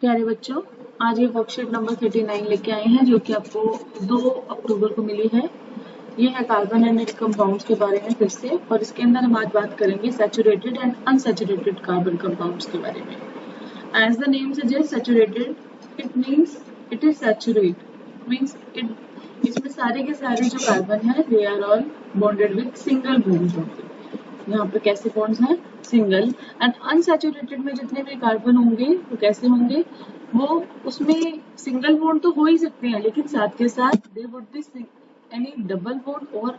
प्यारे बच्चों, आज ये वर्कशीट नंबर 39 लेके आए हैं जो कि आपको 2 अक्टूबर को मिली है। ये है कार्बन एंड इट्स कंपाउंड्स के बारे में फिर से, और इसके अंदर हम आज बात करेंगे saturated and unsaturated carbon compounds के बारे में। As the name suggest saturated, it means it is saturate, means it इसमें सारे के सारे जो कार्बन है they are all bonded with single bonds होंगे। यहाँ पे कैसे बॉन्ड्स हैं? सिंगल। एंड अनसैचुरेटेड में जितने भी कार्बन होंगे वो कैसे होंगे? वो उसमें सिंगल बॉन्ड तो हो ही सकते हैं, लेकिन साथ के साथ they would be any double bond और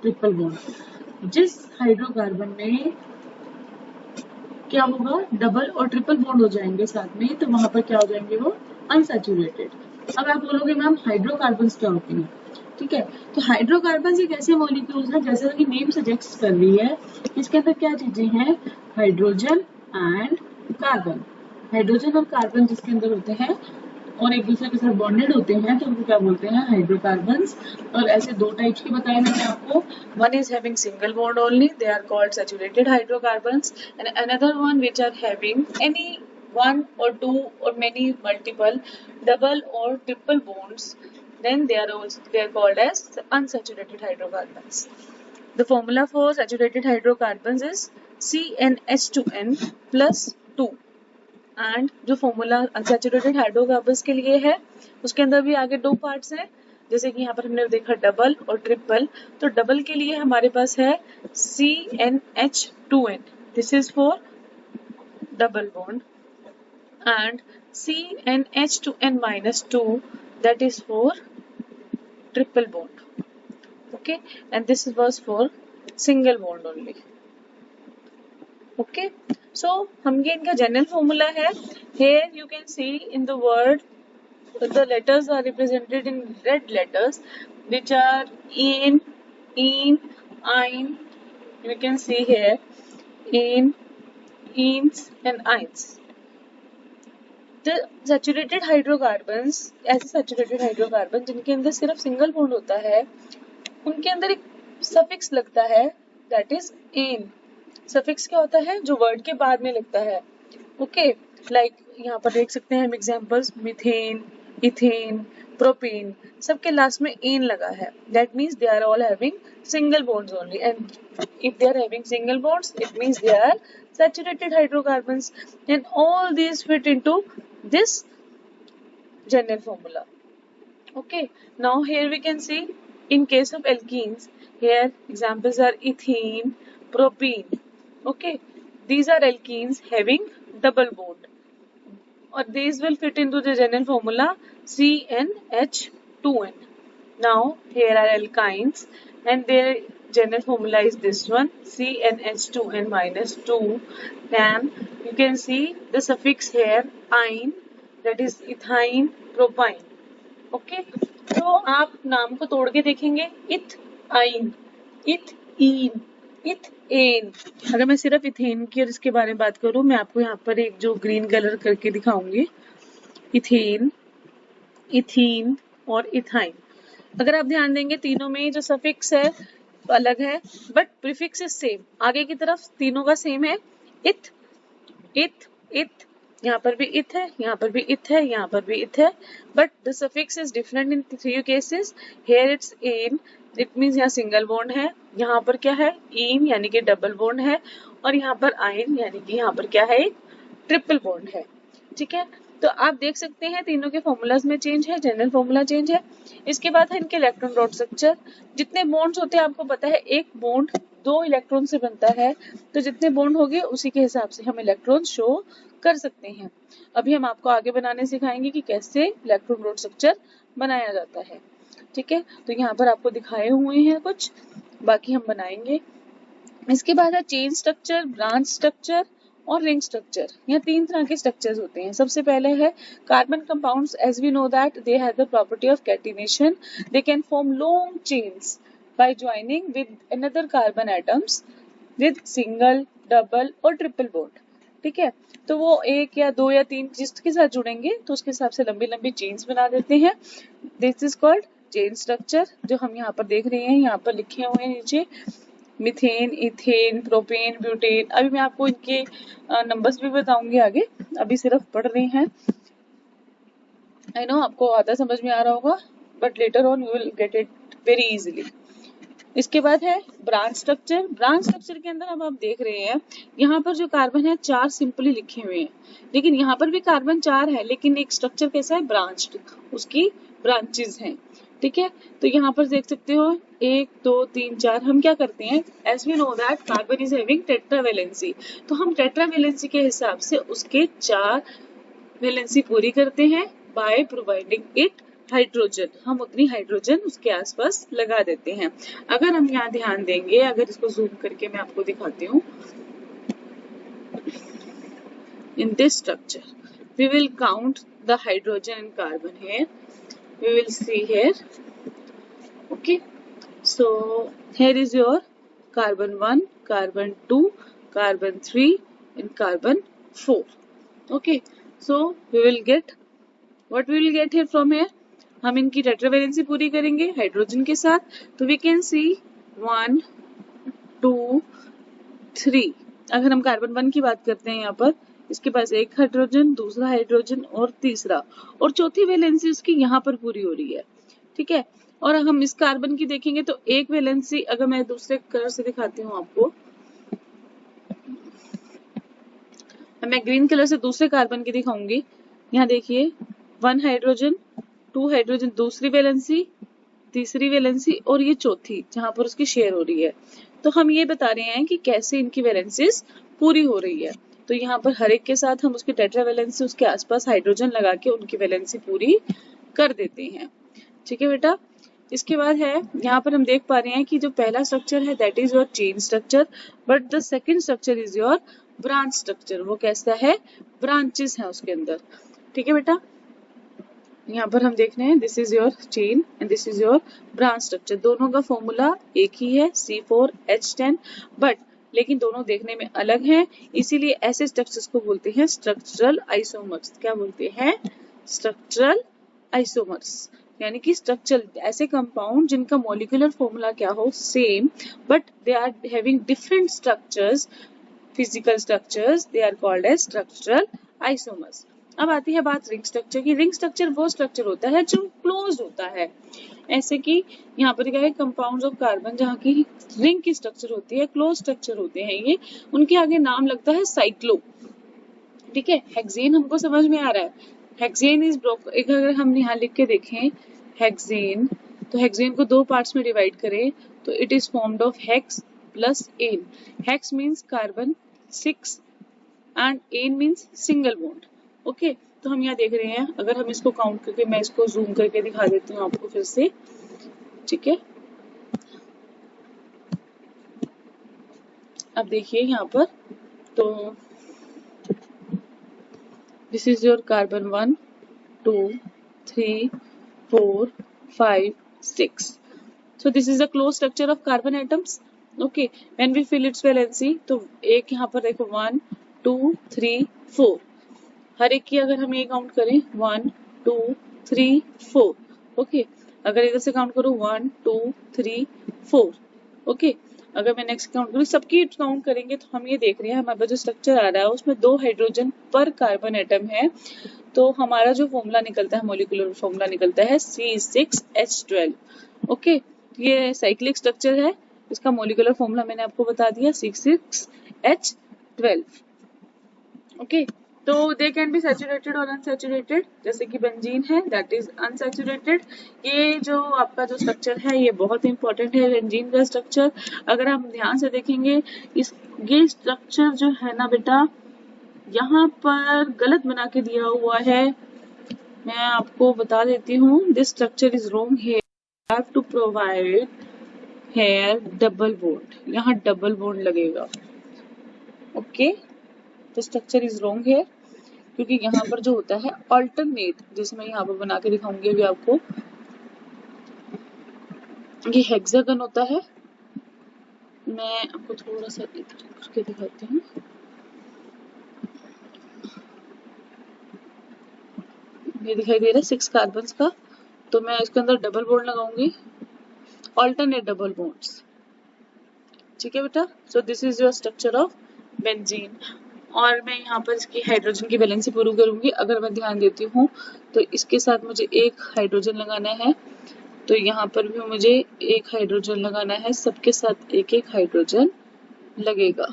ट्रिपल बॉन्ड। जिस हाइड्रोकार्बन में क्या होगा, डबल और ट्रिपल बॉन्ड हो जाएंगे साथ में, तो वहां पर क्या हो जाएंगे? वो अनसैचुरेटेड। अब आप बोलोगे मैम हाइड्रोकार्बन क्या होते हैं? ठीक है, तो हाइड्रोकार्बन एक ऐसे मॉलिक्यूल्स हैं, जैसा कि नेम सजेस्ट कर रही है, इसके अंदर क्या चीजें हैं? Hydrogen and carbon. हाइड्रोजन और कार्बन जिसके अंदर होते हैं और एक दूसरे के साथ बॉन्डेड होते हैं, तो उनको क्या बोलते हैं? हाइड्रोकार्बन्स। और ऐसे दो टाइप्स के बताए मैंने आपको। One is having single bond only, they are called saturated hydrocarbons, and another one which are having any one or two or many multiple double or triple bonds, then they are called as unsaturated hydrocarbons. The formula for saturated hydrocarbons is CnH2n plus 2, and जो formula unsaturated hydrocarbons के लिए है उसके अंदर भी आगे दो parts हैं, जैसे कि यहाँ पर हमने देखा डबल और ट्रिपल। तो डबल के लिए हमारे पास है CnH2n, this is for double bond, and CnH2n minus 2, that is for triple bond. Okay, and this was for single bond only. Okay, so हम ये इनका जनरल फॉर्मूला है। Here you can see in the word the letters are represented in red letters which are in, ein. You can see here in, ins and eins. Saturated hydrocarbons, ऐसे saturated hydrocarbon जिनके अंदर सिर्फ single bond होता है, उनके अंदर एक suffix लगता है, दैट इज एन। सफिक्स क्या होता है? जो वर्ड के बाद में लगता है। ओके, लाइक यहाँ पर देख सकते हैं हम एग्जांपल्स, मीथेन, इथेन, प्रोपेन, सबके लास्ट में एन लगा है। That means they are all having single bonds only, and if they are having single bonds, it means they are saturated hydrocarbons, and all these fit into this general formula. Okay, now here we can see in case of alkenes, here examples are ethene, propene. Okay, these are alkenes having double bond, or these will fit into the general formula CnH2n. Now here are alkynes, and their general formula is this one, CnH2n minus 2. Then you can see the suffix here ine, that is ethyne, propyne. Okay, तो आप नाम को तोड़ के देखेंगे, इथ आइन, इथ इन, इथ एन। अगर मैं सिर्फ इथेन की और इसके बारे में बात करूं, मैं आपको यहाँ पर एक जो ग्रीन कलर करके दिखाऊंगी, इथेन, इथीन और इथाइन। अगर आप ध्यान देंगे तीनों में जो सफिक्स है अलग है, बट प्रीफिक्स इज सेम। आगे की तरफ तीनों का सेम है, इथ, इथ, इथ। यहाँ पर भी इथ है, यहाँ पर भी इथ है, यहाँ पर भी इथ है, but the suffix is different in three cases. Here it's ane, it means यहाँ सिंगल बॉन्ड है, यहाँ पर क्या है? इन यानी कि डबल बॉन्ड है, और यहाँ पर आइन यानी कि यहाँ पर क्या है? एक ट्रिपल बॉन्ड है। ठीक है, तो आप देख सकते हैं तीनों के फॉर्मूलाज में चेंज है, जनरल फॉर्मूला चेंज है। इसके बाद है इनके इलेक्ट्रॉन डॉट स्ट्रक्चर। जितने बॉन्ड्स होते हैं आपको पता है, एक बॉन्ड 2 इलेक्ट्रॉन से बनता है, तो जितने बॉन्ड होंगे उसी के हिसाब से हम इलेक्ट्रॉन शो कर सकते हैं। अभी हम आपको आगे बनाने सिखाएंगे कि कैसे इलेक्ट्रॉन डॉट स्ट्रक्चर बनाया जाता है। ठीक है, तो यहाँ पर आपको दिखाए हुए हैं कुछ, बाकी हम बनाएंगे। इसके बाद है चेन स्ट्रक्चर, ब्रांच स्ट्रक्चर और रिंग स्ट्रक्चर। यहाँ 3 तरह के स्ट्रक्चर्स होते हैं। सबसे पहले है carbon compounds, as we know that they have the property of catenation, they can form long chains by joining with another carbon atoms with single, double और ट्रिपल बॉन्ड। ठीक है, तो वो 1 या 2 या 3 जिसके साथ जुड़ेंगे तो उसके हिसाब से लंबी लंबी चेन्स बना देते हैं। This is called chain structure, जो हम यहाँ पर देख रहे हैं, यहाँ पर लिखे हुए हैं नीचे मीथेन, इथेन, प्रोपेन, ब्यूटेन। अभी मैं आपको इनके नंबर्स भी बताऊंगी आगे, अभी सिर्फ पढ़ रहे हैं। आई नो आपको आधा समझ में आ रहा होगा, but later on you will get it very easily. इसके बाद है ब्रांच स्ट्रक्चर। ब्रांच स्ट्रक्चर के अंदर अब आप देख रहे हैं यहाँ पर जो कार्बन है 4 सिंपली लिखे हुए हैं, लेकिन यहाँ पर भी कार्बन 4 है, लेकिन एक स्ट्रक्चर कैसा है, ब्रांच्ड, उसकी ब्रांचेस हैं। ठीक है, तो यहाँ पर देख सकते हो 1 2 3 4। हम क्या करते हैं, as we know that carbon is having tetravalency, तो हम टेट्रावेलेंसी के हिसाब से उसके 4 वैलेंसी पूरी करते हैं बाय प्रोवाइडिंग इट हाइड्रोजन। हम उतनी हाइड्रोजन उसके आसपास लगा देते हैं। अगर हम यहाँ ध्यान देंगे, अगर इसको जूम करके मैं आपको दिखाती हूँ, in this structure we will count the hydrogen and carbon here. We will see here. Okay, so here is your carbon 1, carbon 2, carbon 3 and carbon 4. Okay, so we will get what we will get here from here. हम इनकी tetravalency पूरी करेंगे hydrogen के साथ, तो we can see 1 2 3। अगर हम carbon 1 की बात करते हैं, यहाँ पर इसके पास एक हाइड्रोजन, दूसरा हाइड्रोजन और तीसरा, और चौथी वैलेंसी उसकी यहाँ पर पूरी हो रही है। ठीक है, और हम इस कार्बन की देखेंगे तो एक वैलेंसी, अगर मैं दूसरे कलर से दिखाती हूँ आपको, मैं ग्रीन कलर से दूसरे कार्बन की दिखाऊंगी। यहाँ देखिए 1 हाइड्रोजन, 2 हाइड्रोजन दूसरी वैलेंसी, तीसरी वैलेंसी और ये चौथी जहां पर उसकी शेयर हो रही है। तो हम ये बता रहे हैं कि कैसे इनकी वैलेंसीज पूरी हो रही है। तो यहाँ पर हर एक के साथ हम उसकी टेट्रा वैलेंसी, उसके आसपास हाइड्रोजन लगा के उनकी वैलेंसी पूरी कर देते हैं। ठीक है बेटा, इसके बाद है यहाँ पर हम देख पा रहे हैं कि जो पहला स्ट्रक्चर है that is your chain structure, but the second structure is your branch structure. वो कैसा है, ब्रांचेस है उसके अंदर। ठीक है बेटा, यहाँ पर हम देख रहे हैं this is your chain and this is your branch structure. दोनों का फॉर्मूला एक ही है C4H10, बट लेकिन दोनों देखने में अलग हैं, इसीलिए ऐसे स्ट्रक्चर्स को बोलते हैं स्ट्रक्चरल आइसोमर्स। क्या बोलते हैं, स्ट्रक्चरल आइसोमर्स, यानी कि स्ट्रक्चर ऐसे कंपाउंड जिनका मॉलिक्यूलर फॉर्मूला क्या हो, same, but they are having different structures, physical structures, they are called as structural isomers. अब आती है बात रिंग स्ट्रक्चर की। रिंग स्ट्रक्चर वो स्ट्रक्चर होता है जो क्लोज होता है, ऐसे कि यहाँ पर क्या है, कंपाउंड्स ऑफ कार्बन जहाँ की रिंग की स्ट्रक्चर होती है, क्लोज स्ट्रक्चर होते हैं ये, उनके आगे नाम लगता है साइक्लो। ठीक है, हेक्सेन हमको समझ में आ रहा है, हेक्सेन इज ब्रोक, एक अगर हम यहाँ लिख के देखें हेक्सेन, तो हेक्सेन को 2 पार्ट्स में डिवाइड करें तो it is formed of hex plus ane. Hex means carbon 6 and ane means single bond. Okay, तो हम यहाँ देख रहे हैं, अगर हम इसको काउंट करके, मैं इसको जूम करके दिखा देती हूँ आपको फिर से। ठीक है, अब देखिए यहाँ पर, तो this is your carbon 1 2 3 4 5 6। So this is the closed structure of carbon atoms. Okay, when we fill its valency, तो एक यहाँ पर देखो 1 2 3 4, हर एक की अगर हम ये काउंट करें 1 2 3 4। ओके, अगर इधर से काउंट करूँ 1 2 3 4। ओके, अगर मैं नेक्स्ट काउंट करूँ, सबकी काउंट करेंगे तो हम ये देख रहे हैं हमारे पास जो स्ट्रक्चर आ रहा है उसमें 2 हाइड्रोजन पर कार्बन एटम है, तो हमारा जो फॉर्मूला निकलता है, मोलिकुलर फॉर्मूला निकलता है C6H12। ओके, ये साइक्लिक स्ट्रक्चर है, इसका मोलिकुलर फॉर्मूला मैंने आपको बता दिया C6H12। ओके, तो दे कैन बी सैचुरेटेड और अनसैचुरेटेड, जैसे कि बेंजीन है दैट इज अनसैचुरेटेड। ये जो आपका जो स्ट्रक्चर है ये बहुत इंपॉर्टेंट है, बेंजीन का स्ट्रक्चर। अगर हम ध्यान से देखेंगे, इस ये स्ट्रक्चर जो है ना बेटा, यहाँ पर गलत बना के दिया हुआ है, मैं आपको बता देती हूँ, this structure is wrong here, have to provide here double bond, यहाँ डबल बॉन्ड लगेगा। ओके, तो स्ट्रक्चर इज रॉन्ग हियर, क्योंकि यहाँ पर जो होता है अल्टरनेट, जैसे मैं यहाँ पर बना के दिखाऊंगी अभी आपको, ये हेक्सागन होता है, मैं आपको थोड़ा सा इधर करके दिखाती हूँ। ये दिखाई दे रहा है 6 कार्बन का, तो मैं इसके अंदर डबल बॉन्ड लगाऊंगी, अल्टरनेट डबल बॉन्ड्स। ठीक है बेटा, सो this is your structure of benzene. और मैं यहाँ पर इसकी हाइड्रोजन की वैलेंसी प्रूव करूंगी। अगर मैं ध्यान देती हूँ तो इसके साथ मुझे एक हाइड्रोजन लगाना है, तो यहाँ पर भी मुझे एक हाइड्रोजन लगाना है, सबके साथ एक एक हाइड्रोजन लगेगा।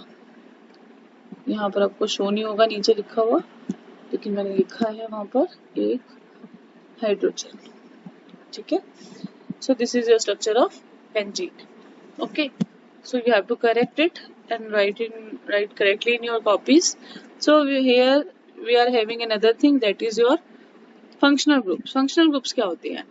यहाँ पर आपको शो नहीं होगा नीचे लिखा हुआ, लेकिन मैंने लिखा है वहां पर एक हाइड्रोजन। ठीक है, सो this is your structure of benzene. Okay, so you have to correct it and write correctly in your copies. So here we are having another thing, that is your functional groups. functional groups क्या होते हैं?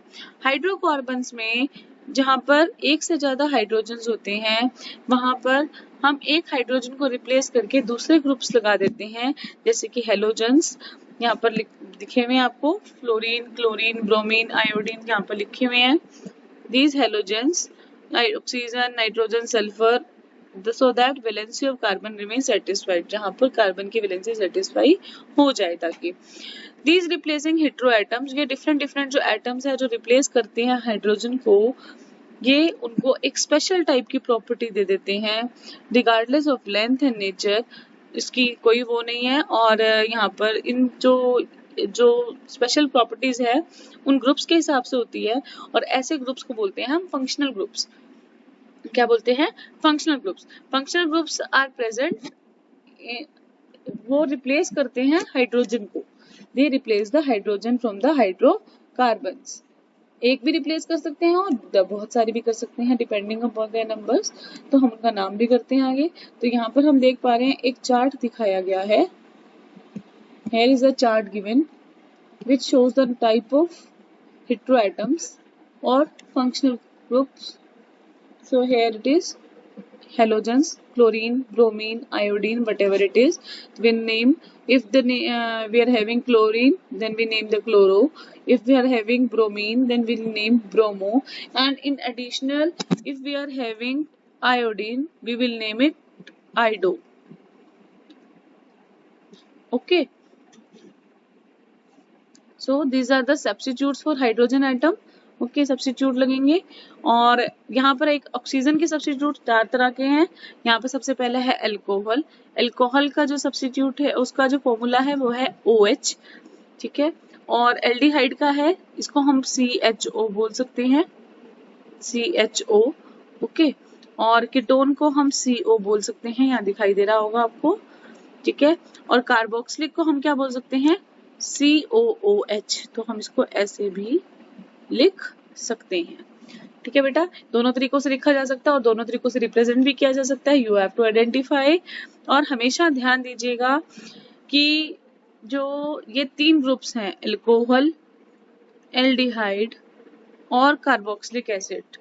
Hydrocarbons में जहाँ पर एक से ज्यादा hydrogens होते हैं वहां पर हम एक हाइड्रोजन को रिप्लेस करके दूसरे ग्रुप्स लगा देते हैं, जैसे कि हेलोजन्स यहाँ पर दिखे हुए हैं आपको, फ्लोरीन, क्लोरीन, ब्रोमीन, आयोडीन यहाँ पर लिखे हुए हैं। these halogens, oxygen, nitrogen, sulphur, so that valency of carbon remains satisfied, जहां पर कार्बन की वैलेंसी सेटिस्फाई हो जाए ताकि। these replacing heteroatoms, ये डिफरेंट जो एटम्स है जो रिप्लेस करते हैं हाइड्रोजन को, ये उनको एक स्पेशल टाइप की प्रॉपर्टी दे देते हैं regardless of length and nature, इसकी कोई वो नहीं है। और यहाँ पर इन जो स्पेशल प्रॉपर्टीज है उन ग्रुप्स के हिसाब से होती है, और ऐसे ग्रुप्स को बोलते हैं हम फंक्शनल ग्रुप्स। क्या बोलते हैं? Functional groups. Functional groups are present, वो रिप्लेस करते हैं हाइड्रोजन को, they replace the hydrogen from the hydrocarbons. एक भी रिप्लेस कर सकते हैं और बहुत सारे भी कर सकते हैं डिपेंडिंग अपॉन देयर नंबर्स, तो हम उनका नाम भी करते हैं आगे। तो यहाँ पर हम देख पा रहे हैं एक चार्ट दिखाया गया है, here is a chart given which shows the type of heteroatoms or functional groups. So here it is halogens, chlorine, bromine, iodine, whatever it is, we name. If we are having chlorine, then we name the chloro. If we are having bromine, then we name bromo. And in additional, if we are having iodine, we will name it ido. Okay. So these are the substitutes for hydrogen atom. Okay, substitute लगेंगे। और यहाँ पर एक oxygen के substitute 4 तरह के हैं। यहाँ पर सबसे पहले है एल्कोहल। एल्कोहल का जो सब्स्टिट्यूट है उसका जो फॉर्मूला है वो है OH। ठीक है, और एल्डिहाइड का है, इसको हम CHO बोल सकते हैं, CHO। ओके, और कीटोन को हम CO बोल सकते हैं, यहाँ दिखाई दे रहा होगा आपको। ठीक है, और कार्बोक्सिलिक को हम क्या बोल सकते हैं? COOH। तो हम इसको ऐसे भी लिख सकते हैं। ठीक है बेटा, दोनों तरीकों से लिखा जा सकता है और दोनों तरीकों से रिप्रेजेंट भी किया जा सकता है। यू हैव टू आइडेंटिफाई, और हमेशा ध्यान दीजिएगा कि जो ये 3 ग्रुप्स हैं, एल्कोहल, एल्डिहाइड और कार्बोक्सिलिक एसिड,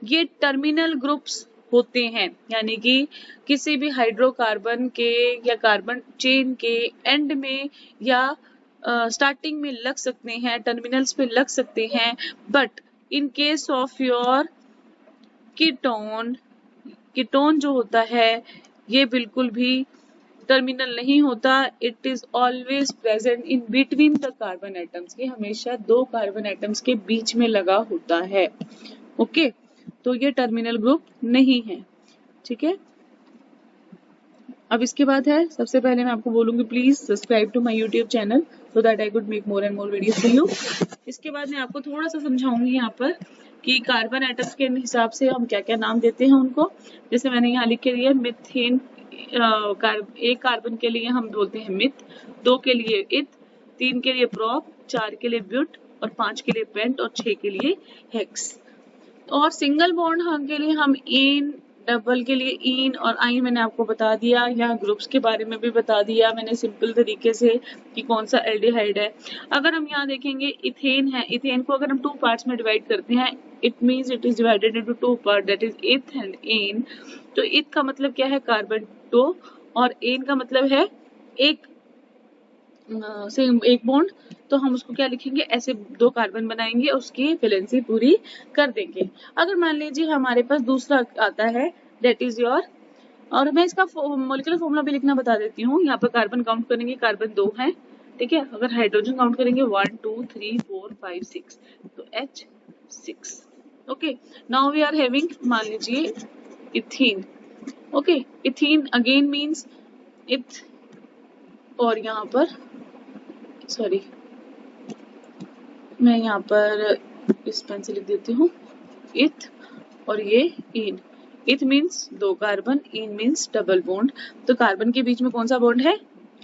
ये टर्मिनल ग्रुप्स होते हैं, यानी कि किसी भी हाइड्रोकार्बन के या कार्बन चेन के एंड में या स्टार्टिंग में लग सकते हैं, टर्मिनल्स पे लग सकते हैं। But in case of your ketone जो होता है ये बिल्कुल भी टर्मिनल नहीं होता, it is always present in between the carbon atoms, ये हमेशा 2 कार्बन एटम्स के बीच में लगा होता है। ओके, तो ये टर्मिनल ग्रुप नहीं है। ठीक है, अब इसके बाद है, सबसे पहले मैं आपको बोलूंगी please subscribe to my YouTube channel so that I could make more and more videos for you. इसके बाद मैं आपको थोड़ा सा समझाऊंगी यहाँ पर कि कार्बन एटम्स के हिसाब से हम क्या क्या नाम देते हैं उनको। जैसे मैंने यहाँ लिख के दिया मिथेन, एक कार्बन के लिए हम बोलते हैं मिथ, 2 के लिए इत, 3 के लिए प्रोप, 4 के लिए ब्यूट, और 5 के लिए पेंट, और 6 के लिए हेक्स। और सिंगल बॉन्ड के लिए हम इन, डबल के लिए इन और आइन मैंने आपको बता दिया। यहाँ ग्रुप्स के बारे में भी बता दिया मैंने सिंपल तरीके से कि कौन सा एल्डिहाइड है। अगर हम यहाँ देखेंगे इथेन है, इथेन को अगर हम 2 पार्ट्स में डिवाइड करते हैं, it means it is divided into 2 part, that is इथ एंड एन। तो इथ का मतलब क्या है? कार्बन 2, और एन का मतलब है एक बॉन्ड। तो हम उसको क्या लिखेंगे? ऐसे 2 कार्बन बनाएंगे, उसकी वैलेंसी पूरी कर देंगे। अगर मान लीजिए हमारे पास दूसरा आता है, दैट इज योर, और मैं इसका मॉलिक्यूलर फॉर्मूला भी लिखना बता देती हूँ। यहाँ पर कार्बन काउंट करेंगे, कार्बन 2 है, ठीक है। अगर हाइड्रोजन काउंट करेंगे 1 2 3 4 5 6, तो H6। Okay, now we are having, मान लीजिए ethene. Okay, ethene again means eth और यहाँ पर सॉरी, मैं यहाँ पर इस पेन से लिख देती हूँ इथ, और ये इन। इथ मीन्स दो कार्बन, इन मीन्स डबल बॉन्ड। तो कार्बन के बीच में कौन सा बॉन्ड है?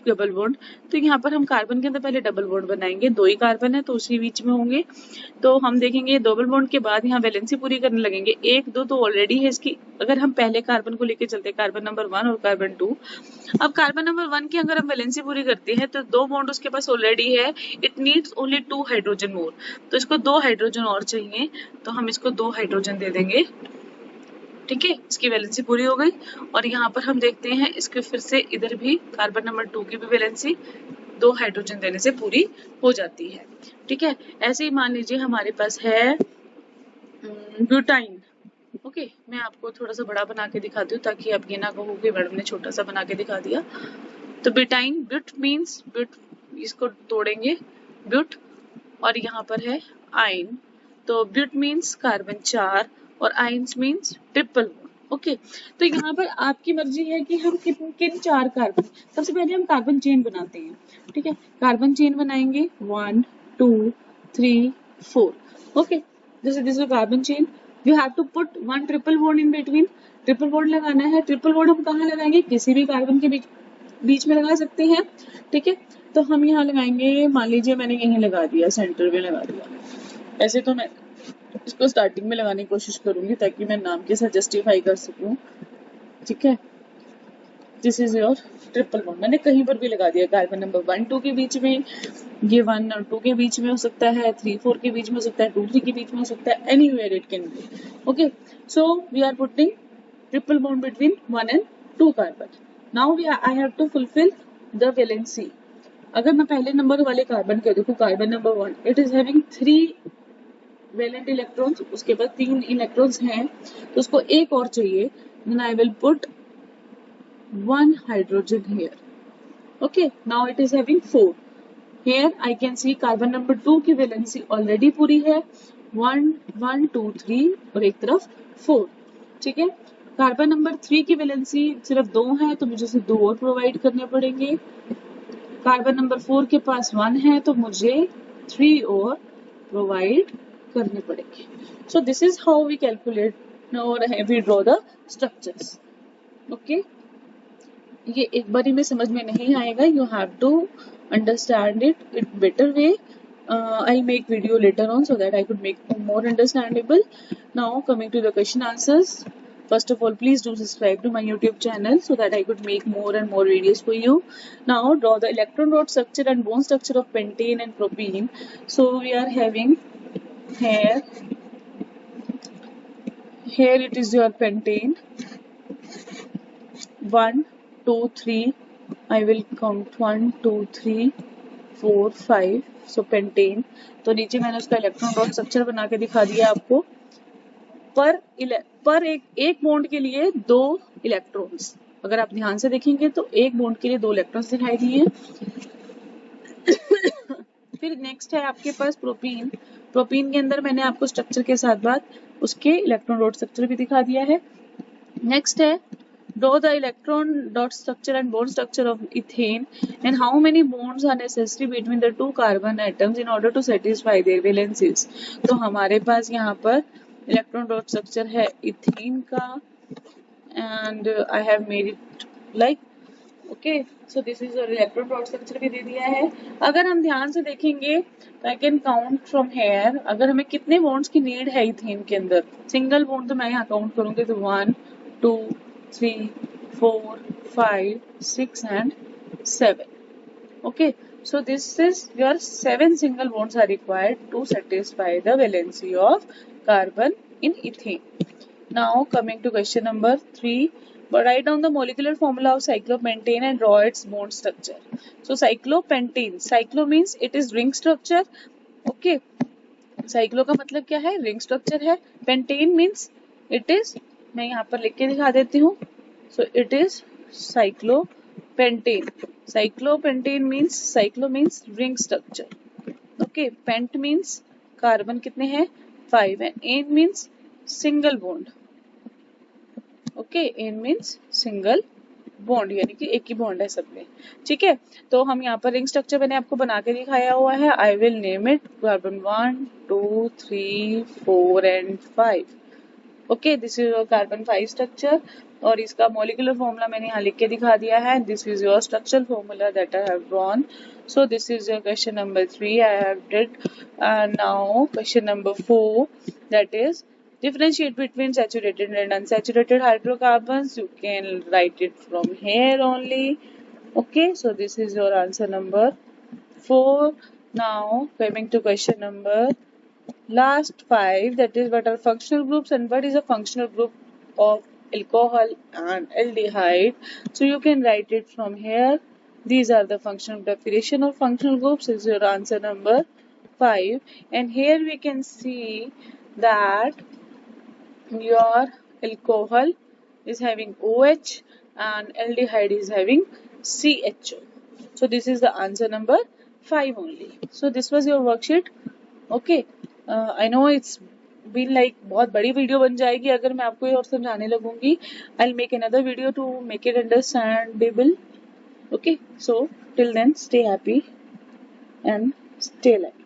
Double bond. तो यहाँ पर हम कार्बन के अंदर पहले डबल बॉन्ड बनाएंगे, दो ही कार्बन है तो उसी बीच में होंगे। तो हम देखेंगे डबल बॉन्ड के बाद यहाँ वैलेंसी पूरी करने लगेंगे। एक दो तो ऑलरेडी है इसकी। अगर हम पहले कार्बन को लेके चलते हैं, कार्बन नंबर 1 और कार्बन 2। अब कार्बन नंबर 1 की अगर हम वैलेंसी पूरी करते हैं तो दो बॉन्ड उसके पास ऑलरेडी है, इट नीड्स ओनली 2 हाइड्रोजन मोर। तो इसको 2 हाइड्रोजन और चाहिए, तो हम इसको 2 हाइड्रोजन दे देंगे। ठीक है, इसकी वैलेंसी पूरी हो गई। और यहाँ पर हम देखते हैं इसके फिर से इधर भी कार्बन नंबर 2 की भी वैलेंसी 2 हाइड्रोजन देने से पूरी हो जाती है। ठीक है, ऐसे ही मान लीजिए हमारे पास है ब्यूटाइन। ओके, मैं आपको थोड़ा सा बड़ा बना के दिखाती हूँ ताकि आप ये ना कहो कि मैडम ने छोटा सा बना के दिखा दिया। तो ब्यूटाइन, ब्यूट मीन्स ब्यूट, इसको तोड़ेंगे ब्यूट, और यहाँ पर है आइन। तो ब्यूट मीन्स कार्बन 4 और आइंस मीन्स ट्रिपल। ओके, तो यहाँ पर आपकी मर्जी है कि हम किन 4 कार्बन। सबसे पहले हम कार्बन चेन बनाते हैं। ठीक है, कार्बन चेन बनाएंगे 1 2 3 4। ओके, जैसे this is carbon chain, you have to put 1 triple bond in between. Triple bond लगाना है। ट्रिपल बॉन्ड हम कहाँ लगाएंगे? किसी भी कार्बन के बीच में लगा सकते हैं। ठीक है, तो हम यहाँ लगाएंगे, मान लीजिए मैंने यहीं लगा दिया, सेंटर में लगा दिया। ऐसे तो मैं इसको स्टार्टिंग में लगाने की कोशिश करूंगी ताकि मैं नाम के साथ जस्टिफाई कर सकूं। ठीक है, this is your triple bond. मैंने कहीं पर भी लगा दिया, कार्बन नंबर 1 2 के बीच में, ये 1 और 2 के बीच में हो सकता है, 3 4 के बीच में हो सकता है, 2 3 के बीच में हो सकता है, anywhere it can be. Okay, so we are putting triple bond between 1 and 2 carbon. Now I have to fulfil the valency. अगर मैं पहले नंबर वाले कार्बन के देखूं, carbon number 1, it is having 3 valent electrons, उसके पास 3 इलेक्ट्रॉन्स हैं, तो उसको एक और चाहिए। Then I will put 1 hydrogen here. Okay, now it is having 4। Here I can see carbon number 2 की वैलेंसी ऑलरेडी पूरी है, 1 1 2 3 और एक तरफ 4। ठीक है, कार्बन नंबर 3 की वैलेंसी सिर्फ 2 है, तो मुझे सिर्फ 2 और प्रोवाइड करने पड़ेंगे। कार्बन नंबर 4 के पास 1 है, तो मुझे 3 और प्रोवाइड करने पड़ेंगे। So this is how we calculate और we draw the structures. Okay, ये एक बारी में समझ में नहीं आएगा, you have to understand it in better way. I'll make video later on so that I could make more understandable. Now coming to the question answers. First of all, please do subscribe to my YouTube channel so that I could make more and more videos for you. Now draw the electron dot structure and bond structure of pentane and propene. So we are having here it is your pentane, 1 2 3, I will count 1 2 3 4 5, so pentane। तो नीचे मैंने उसका electron dot structure बना के दिखा दिया आपको। पर एक बॉन्ड के लिए 2 इलेक्ट्रॉन्स, अगर आप ध्यान से देखेंगे तो एक बॉन्ड के लिए 2 इलेक्ट्रॉन्स दिखाई दिए। फिर नेक्स्ट है आपके पास प्रोपीन। प्रोपीन के अंदर मैंने आपको स्ट्रक्चर के साथ साथ उसके इलेक्ट्रॉन डॉट स्ट्रक्चर भी दिखा दिया है। नेक्स्ट है draw the electron dot structure and bond structure of ethane and how many bonds are necessary between the 2 carbon atoms in order to satisfy their valencies। तो हमारे पास यहाँ पर इलेक्ट्रॉन डॉट स्ट्रक्चर है इथेन का, and I have made it like okay, so this is your electron dot structure भी दे दिया है। अगर हम ध्यान से देखेंगे तो I can count from here, अगर हमें कितने बॉन्ड्स की नीड है इथेन के अंदर, सिंगल बॉन्ड तो मैं यहाँ काउंट करूंगी तो 1 2 3 4 5 6 and 7। okay, so this is your 7 single bonds are required to satisfy the valency of carbon in ethane। Now coming to question number 3, write down the molecular formula of cyclopentane and draw its bond structure। so cyclopentane, cyclo means it is ring structure। okay, cyclo का मतलब क्या है? Ring structure है। Pentane means it is, मैं यहाँ पर लिख के दिखा देती हूँ, so it is cyclopentane. Cyclopentane means, cyclo means ring structure. Okay, pent means carbon कितने हैं? 5 and ane means single bond. Okay, ane means single bond, यानी कि एक ही बॉन्ड है सब में, ठीक है। तो हम यहाँ पर रिंग स्ट्रक्चर मैंने आपको बना के दिखाया हुआ है। I will name it carbon 1 2 3 4 and 5। Okay, this is your carbon 5 structure और इसका मॉलिक्यूलर फॉर्मूला मैंने यहाँ लिख के दिखा दिया है। This is your structural formula that I have drawn. So this is your question number 3 I have did. Now question number 4, that is differentiate between saturated and unsaturated hydrocarbons. You can write it from here only. Okay, so this is your answer number 4. Now coming to question number last 5, that is what are functional groups and what is a functional group of alcohol and aldehyde. So you can write it from here. These are the functional definition of functional groups is your answer number 5. And here we can see that your alcohol is having OH and aldehyde is having CHO. So this is the answer number 5 only. So this was your worksheet. Okay, I know it's been like बहुत बड़ी video बन जाएगी अगर मैं आपको ये और समझाने लगूंगी. I'll make another video to make it understandable. Okay, so till then stay happy and stay alive.